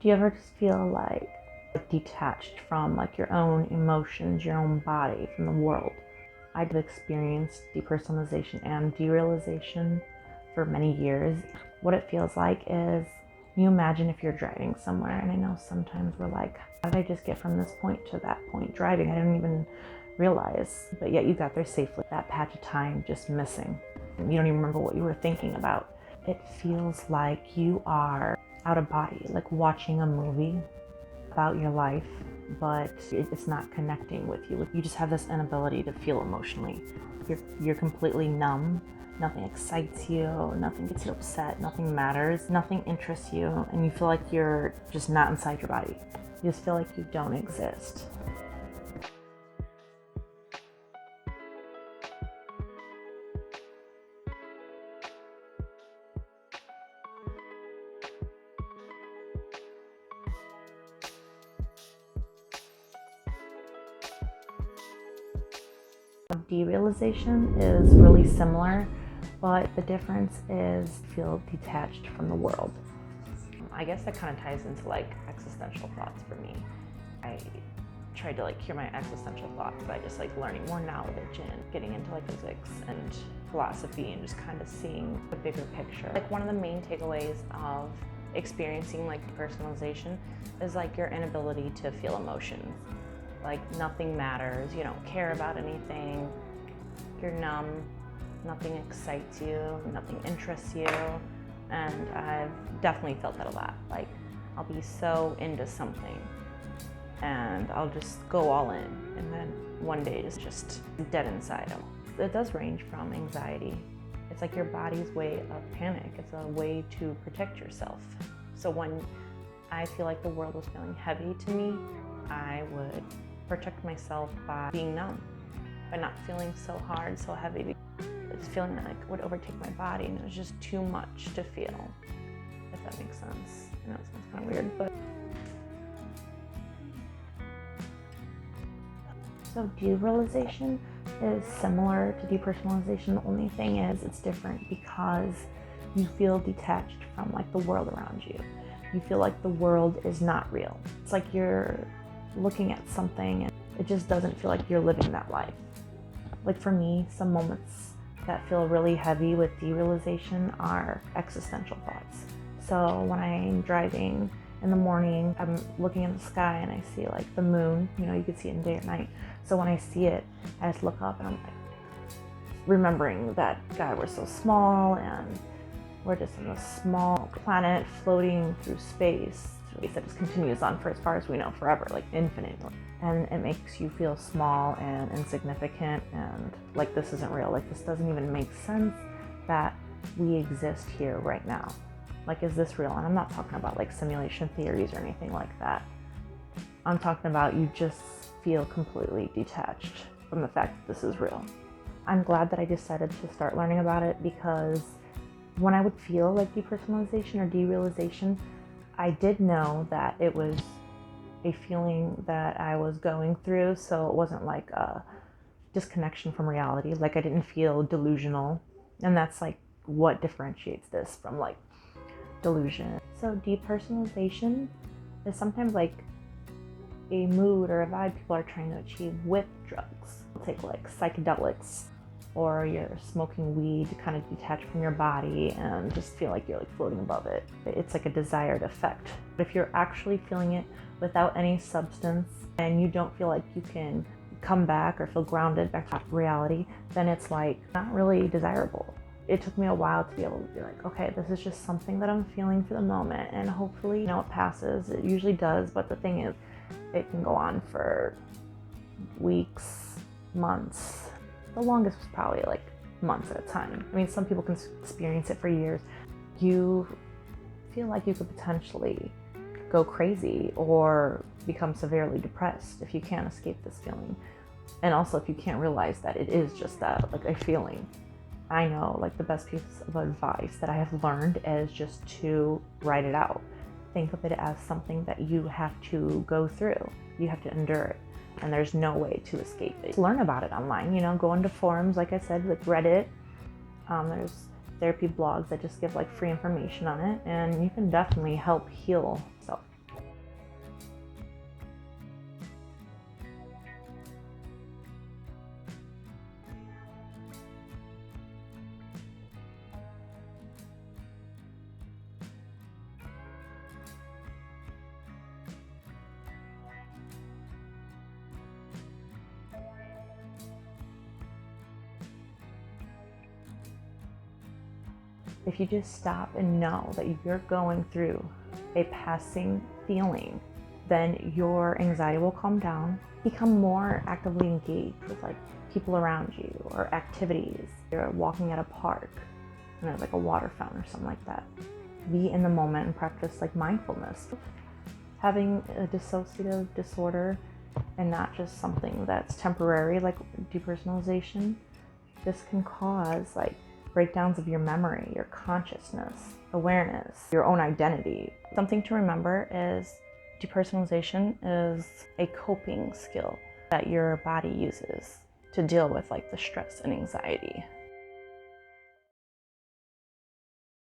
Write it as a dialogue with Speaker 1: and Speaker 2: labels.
Speaker 1: Do you ever just feel like detached from like your own emotions, your own body, from the world? I've experienced depersonalization and derealization for many years. What it feels like is, you imagine if you're driving somewhere, and I know sometimes we're like, how did I just get from this point to that point driving? I didn't even realize, but yet you got there safely. That patch of time just missing. You don't even remember what you were thinking about. It feels like you are out of body, like watching a movie about your life, but it's not connecting with you. You just have this inability to feel emotionally. You're completely numb. Nothing excites you, nothing gets you upset, nothing matters, nothing interests you, and you feel like you're just not inside your body. You just feel like you don't exist. Derealization is really similar, but the difference is feel detached from the world. I guess that kind of ties into like existential thoughts for me. I tried to cure my existential thoughts by just learning more knowledge and getting into physics and philosophy and just kind of seeing the bigger picture. One of the main takeaways of experiencing personalization is your inability to feel emotions. Nothing matters, you don't care about anything, you're numb, nothing excites you, nothing interests you, and I've definitely felt that a lot. I'll be so into something and I'll just go all in, and then one day it's just dead inside. It does range from anxiety. It's your body's way of panic. It's a way to protect yourself. So when I feel like the world was feeling heavy to me, I would protect myself by being numb, by not feeling so hard, so heavy. It's feeling that would overtake my body, and it was just too much to feel, if that makes sense. I know it sounds kind of weird, but... So derealization is similar to depersonalization. The only thing is it's different because you feel detached from the world around you. You feel like the world is not real. It's like you're looking at something and it just doesn't feel like you're living that life. For me, some moments that feel really heavy with derealization are existential thoughts. So when I'm driving in the morning, I'm looking in the sky and I see the moon, you can see it in day or night. So when I see it, I just look up and I'm remembering that, God, we're so small and we're just in a small planet floating through space that just continues on for as far as we know, forever, infinite. And it makes you feel small and insignificant and this isn't real. This doesn't even make sense that we exist here right now. Is this real? And I'm not talking about simulation theories or anything like that. I'm talking about you just feel completely detached from the fact that this is real. I'm glad that I decided to start learning about it, because when I would feel depersonalization or derealization, I did know that it was a feeling that I was going through, so it wasn't a disconnection from reality. I didn't feel delusional, and that's what differentiates this from delusion. So depersonalization is sometimes a mood or a vibe people are trying to achieve with drugs. Take psychedelics, or you're smoking weed to kind of detach from your body and just feel like you're floating above it. It's a desired effect. But if you're actually feeling it without any substance and you don't feel like you can come back or feel grounded back to reality, then it's not really desirable. It took me a while to be able to be okay, this is just something that I'm feeling for the moment, and hopefully, it passes. It usually does, but the thing is, it can go on for weeks, months. The longest was probably months at a time. I mean, some people can experience it for years. You feel like you could potentially go crazy or become severely depressed if you can't escape this feeling. And also if you can't realize that it is just that, a feeling. I know the best piece of advice that I have learned is just to write it out. Think of it as something that you have to go through. You have to endure it. And there's no way to escape it. Learn about it online, go into forums, like I said, Reddit. There's therapy blogs that just give free information on it, and you can definitely help heal yourself. If you just stop and know that you're going through a passing feeling, then your anxiety will calm down. Become more actively engaged with like people around you or activities. You're walking at a park and there's like a water fountain or something like that. Be in the moment and practice like mindfulness. Having a dissociative disorder and not just something that's temporary like depersonalization, this can cause like breakdowns of your memory, your consciousness, awareness, your own identity. Something to remember is depersonalization is a coping skill that your body uses to deal with like the stress and anxiety.